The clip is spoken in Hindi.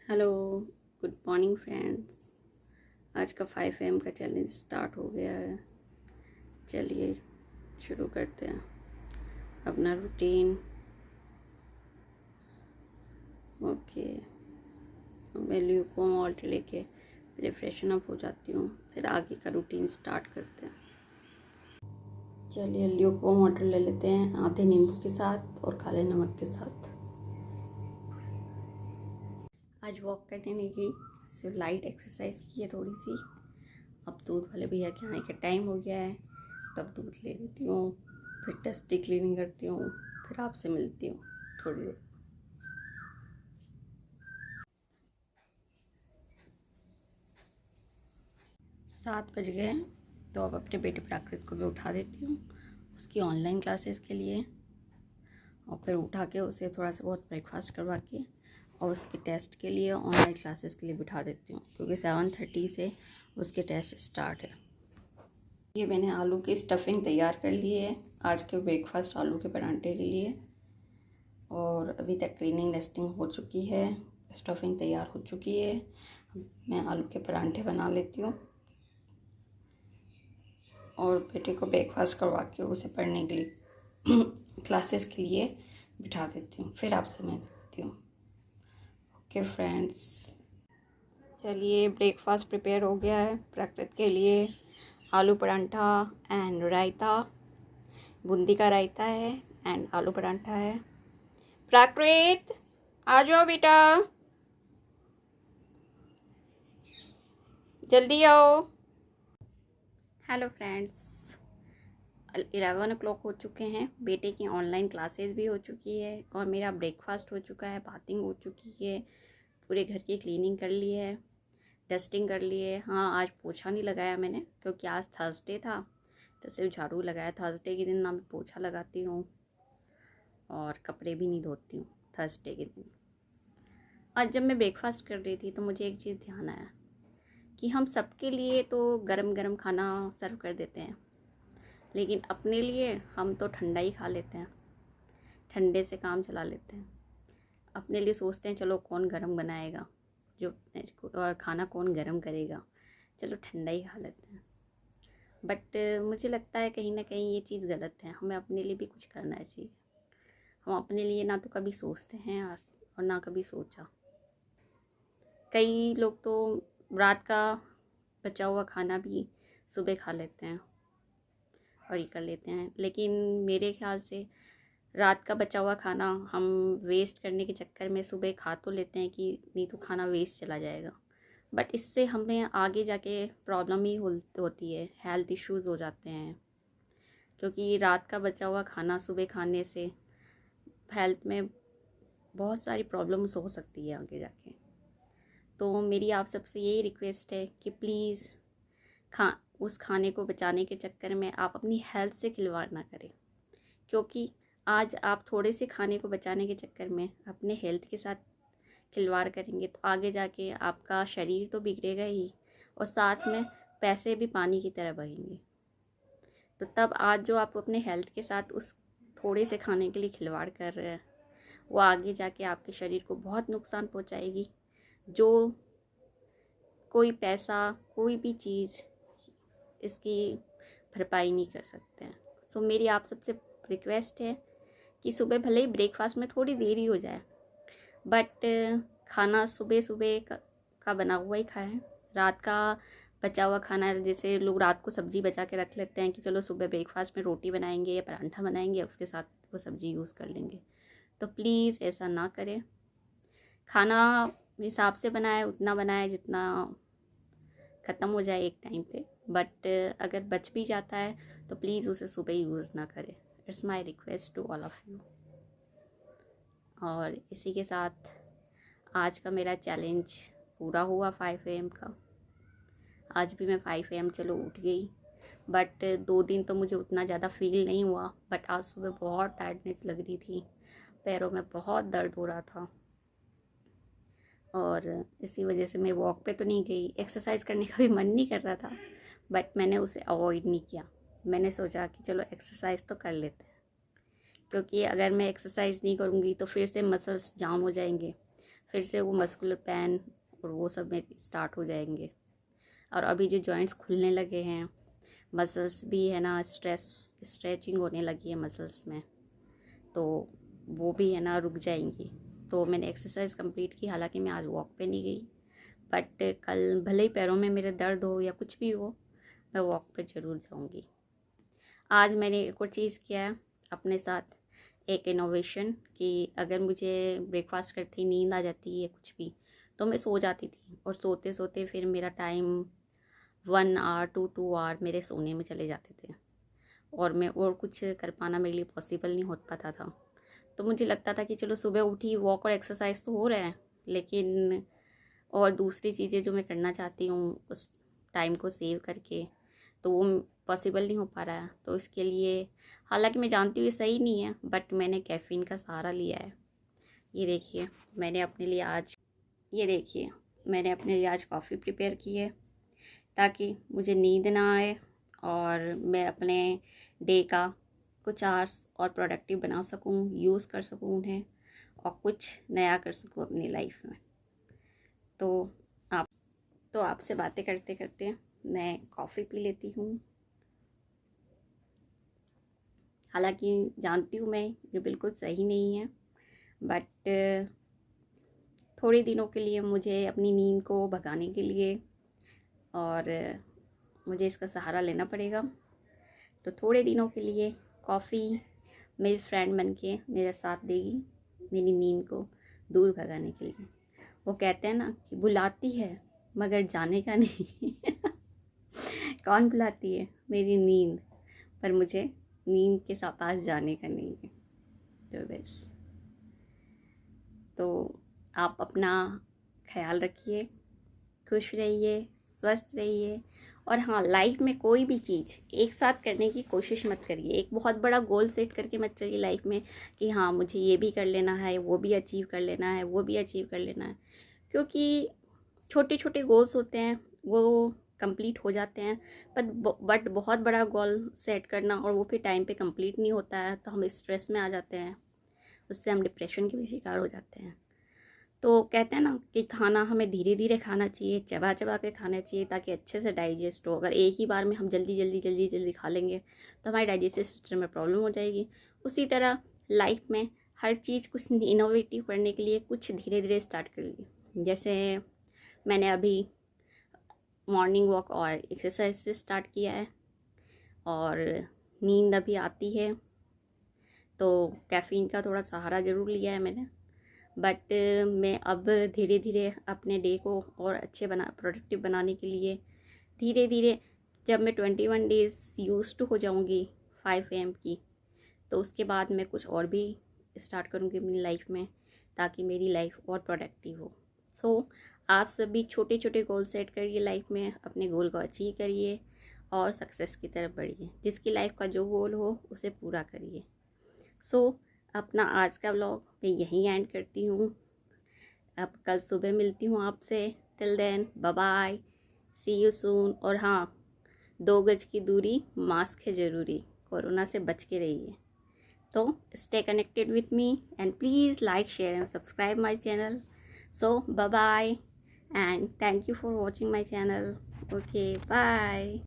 Hello, good morning friends. आज का 5 AM का चैलेंज स्टार्ट हो गया है। चलिए शुरू करते हैं अपना रूटीन। ओके, मैं ल्यूकोम वाटर लेके पहले फ्रेशन अप हो जाती हूँ, फिर आगे का रूटीन स्टार्ट करते हैं। चलिए ल्यूकोम वाटर ले लेते हैं आधे नींबू के साथ और काले नमक के साथ। आज वॉक करने नहीं गई, सिर्फ लाइट एक्सरसाइज की है थोड़ी सी। अब दूध वाले भैया के आने का टाइम हो गया है, तब दूध ले लेती हूँ, फिर डस्टी क्लीनिंग करती हूँ, फिर आपसे मिलती हूँ थोड़ी देर। 7 बज गए हैं, तो अब अपने बेटे प्राकृत को भी उठा देती हूँ उसकी ऑनलाइन क्लासेस के लिए, और फिर उठा के उसे थोड़ा सा बहुत ब्रेकफास्ट करवा के और उसके टेस्ट के लिए ऑनलाइन क्लासेस के लिए बिठा देती हूँ, क्योंकि 7:30 से उसके टेस्ट स्टार्ट है। ये मैंने आलू की स्टफिंग तैयार कर ली है आज के ब्रेकफास्ट आलू के परांठे के लिए, और अभी तक क्लीनिंग डस्टिंग हो चुकी है, स्टफिंग तैयार हो चुकी है। मैं आलू के परांठे बना लेती हूँ और बेटे को ब्रेकफास्ट करवा के उसे पढ़ने के लिए क्लासेस के लिए बिठा देती हूँ, फिर आपसे मैं मिलती हूँ। ओके फ्रेंड्स, चलिए ब्रेकफास्ट प्रिपेयर हो गया है प्राकृत के लिए। आलू परांठा एंड रायता, बूंदी का रायता है एंड आलू परांठा है। प्राकृत आ जाओ बेटा, जल्दी आओ। हेलो फ्रेंड्स, 11 o'clock हो चुके हैं, बेटे की ऑनलाइन क्लासेस भी हो चुकी है और मेरा ब्रेकफास्ट हो चुका है, बाथिंग हो चुकी है, पूरे घर की क्लीनिंग कर ली है, डस्टिंग कर ली है। हाँ, आज पोछा नहीं लगाया मैंने क्योंकि आज थर्सडे था, तो सिर्फ झाड़ू लगाया। थर्सडे के दिन ना मैं पोछा लगाती हूँ और कपड़े भी नहीं धोती हूँ थर्सडे के दिन। आज जब मैं ब्रेकफास्ट कर रही थी तो मुझे एक चीज़ ध्यान आया कि हम सबके लिए तो गरम गरम खाना सर्व कर देते हैं, लेकिन अपने लिए हम तो ठंडा ही खा लेते हैं, ठंडे से काम चला लेते हैं। अपने लिए सोचते हैं चलो कौन गरम बनाएगा, जो और खाना कौन गरम करेगा, चलो ठंडा ही खा लेते हैं। बट मुझे लगता है कहीं ना कहीं ये चीज़ गलत है, हमें अपने लिए भी कुछ करना चाहिए। हम अपने लिए ना तो कभी सोचते हैं और ना कभी सोचा। कई लोग तो रात का बचा हुआ खाना भी सुबह खा लेते हैं और ये कर लेते हैं, लेकिन मेरे ख्याल से रात का बचा हुआ खाना हम वेस्ट करने के चक्कर में सुबह खा तो लेते हैं कि नहीं तो खाना वेस्ट चला जाएगा, बट इससे हमें आगे जाके प्रॉब्लम ही होती है, हेल्थ इश्यूज़ हो जाते हैं, क्योंकि रात का बचा हुआ खाना सुबह खाने से हेल्थ में बहुत सारी प्रॉब्लम्स हो सकती है आगे जाके। तो मेरी आप सबसे यही रिक्वेस्ट है कि प्लीज़ उस खाने को बचाने के चक्कर में आप अपनी हेल्थ से खिलवाड़ ना करें, क्योंकि आज आप थोड़े से खाने को बचाने के चक्कर में अपने हेल्थ के साथ खिलवाड़ करेंगे तो आगे जाके आपका शरीर तो बिगड़ेगा ही, और साथ में पैसे भी पानी की तरह बहेंगे। तो तब आज जो आप अपने हेल्थ के साथ उस थोड़े से खाने के लिए खिलवाड़ कर रहे हैं, वो आगे जाके आपके शरीर को बहुत नुकसान पहुंचाएगी, जो कोई पैसा कोई भी चीज़ इसकी भरपाई नहीं कर सकते हैं। तो मेरी आप सबसे रिक्वेस्ट है कि सुबह भले ही ब्रेकफास्ट में थोड़ी देरी हो जाए, बट खाना सुबह सुबह का बना हुआ ही खाएं। रात का बचा हुआ खाना, जैसे लोग रात को सब्ज़ी बचा के रख लेते हैं कि चलो सुबह ब्रेकफास्ट में रोटी बनाएंगे या परांठा बनाएंगे, उसके साथ वो सब्ज़ी यूज़ कर लेंगे, तो प्लीज़ ऐसा ना करें। खाना हिसाब से बनाए, उतना बनाए जितना ख़त्म हो जाए एक टाइम पे, बट अगर बच भी जाता है तो प्लीज़ उसे सुबह यूज़ ना करें। It's my request to all of you. और इसी के साथ आज का मेरा चैलेंज पूरा हुआ 5 AM का। आज भी मैं 5 AM चलो उठ गई, बट 2 दिन तो मुझे उतना ज़्यादा फील नहीं हुआ, बट आज सुबह बहुत टायर्डनेस लग रही थी, पैरों में बहुत दर्द हो रहा था, और इसी वजह से मैं वॉक पे तो नहीं गई, एक्सरसाइज करने का भी मन नहीं कर रहा था, बट मैंने उसे अवॉइड नहीं किया। मैंने सोचा कि चलो एक्सरसाइज तो कर लेते हैं, क्योंकि अगर मैं एक्सरसाइज नहीं करूँगी तो फिर से मसल्स जाम हो जाएंगे, फिर से वो मस्कुलर पेन और वो सब मेरे स्टार्ट हो जाएंगे। और अभी जो जॉइंट्स खुलने लगे हैं, मसल्स भी है ना, स्ट्रेचिंग होने लगी है मसल्स में, तो वो भी है ना रुक जाएंगी। तो मैंने एक्सरसाइज कंप्लीट की, हालांकि मैं आज वॉक पे नहीं गई, बट कल भले ही पैरों में मेरे दर्द हो या कुछ भी हो, मैं वॉक पे ज़रूर जाऊंगी। आज मैंने एक और चीज़ किया है अपने साथ, एक इनोवेशन, कि अगर मुझे ब्रेकफास्ट करते ही नींद आ जाती है कुछ भी, तो मैं सो जाती थी, और सोते सोते फिर मेरा टाइम 1 आवर टू 2 आवर मेरे सोने में चले जाते थे, और मैं और कुछ कर पाना मेरे लिए पॉसिबल नहीं हो पाता था। तो मुझे लगता था कि चलो सुबह उठी, वॉक और एक्सरसाइज तो हो रहे हैं, लेकिन और दूसरी चीज़ें जो मैं करना चाहती हूँ उस टाइम को सेव करके, तो वो पॉसिबल नहीं हो पा रहा है। तो इसके लिए, हालांकि मैं जानती हूँ ये सही नहीं है, बट मैंने कैफ़ीन का सहारा लिया है। ये देखिए, मैंने अपने लिए आज कॉफ़ी प्रिपेयर की है, ताकि मुझे नींद ना आए और मैं अपने डे का कुछ आवर्स और प्रोडक्टिव बना सकूं, यूज़ कर सकूं उन्हें, और कुछ नया कर सकूं अपनी लाइफ में। तो आपसे बातें करते करते मैं कॉफ़ी पी लेती हूँ। हालांकि जानती हूँ मैं ये बिल्कुल सही नहीं है, बट थोड़े दिनों के लिए मुझे अपनी नींद को भगाने के लिए और मुझे इसका सहारा लेना पड़ेगा। तो थोड़े दिनों के लिए कॉफ़ी मेरी फ्रेंड बन के मेरा साथ देगी मेरी नींद को दूर भगाने के लिए। वो कहते हैं ना कि बुलाती है मगर जाने का नहीं। कौन बुलाती है? मेरी नींद, पर मुझे नींद के पास जाने का नहीं है। तो बस, तो आप अपना ख्याल रखिए, खुश रहिए, स्वस्थ रहिए, और हाँ, लाइफ में कोई भी चीज़ एक साथ करने की कोशिश मत करिए। एक बहुत बड़ा गोल सेट करके मत चलिए लाइफ में कि हाँ मुझे ये भी कर लेना है, वो भी अचीव कर लेना है, वो भी अचीव कर लेना है, क्योंकि छोटे छोटे गोल्स होते हैं वो कंप्लीट हो जाते हैं, बट बहुत बड़ा गोल सेट करना और वो फिर टाइम पे कंप्लीट नहीं होता है, तो हम स्ट्रेस में आ जाते हैं, उससे हम डिप्रेशन के भी शिकार हो जाते हैं। तो कहते हैं ना कि खाना हमें धीरे धीरे खाना चाहिए, चबा चबा के खाना चाहिए, ताकि अच्छे से डाइजेस्ट हो। अगर एक ही बार में हम जल्दी जल्दी खा लेंगे तो हमारे डाइजेस्टिव सिस्टम में प्रॉब्लम हो जाएगी। उसी तरह लाइफ में हर चीज़ कुछ इनोवेटिव करने के लिए कुछ धीरे धीरे स्टार्ट करिए। जैसे मैंने अभी मॉर्निंग वॉक और एक्सरसाइज से स्टार्ट किया है, और नींद अभी आती है, तो कैफ़ीन का थोड़ा सहारा ज़रूर लिया है मैंने, बट मैं अब धीरे धीरे अपने डे को और अच्छे प्रोडक्टिव बनाने के लिए धीरे धीरे, जब मैं 21 डेज़ यूज़ टू हो जाऊंगी 5 AM की, तो उसके बाद मैं कुछ और भी स्टार्ट करूंगी अपनी लाइफ में, ताकि मेरी लाइफ और प्रोडक्टिव हो। सो आप सभी छोटे छोटे गोल सेट करिए लाइफ में, अपने गोल को अचीव करिए और सक्सेस की तरफ बढ़िए। जिसकी लाइफ का जो गोल हो उसे पूरा करिए। सो अपना आज का व्लॉग मैं यहीं एंड करती हूँ। अब कल सुबह मिलती हूँ आपसे। Till then bye bye, see you soon. और हाँ, 2 गज की दूरी, मास्क है ज़रूरी, कोरोना से बच के रहिए। तो stay connected with me and please like, share and subscribe my channel. So bye bye and thank you for watching my channel. Okay, bye.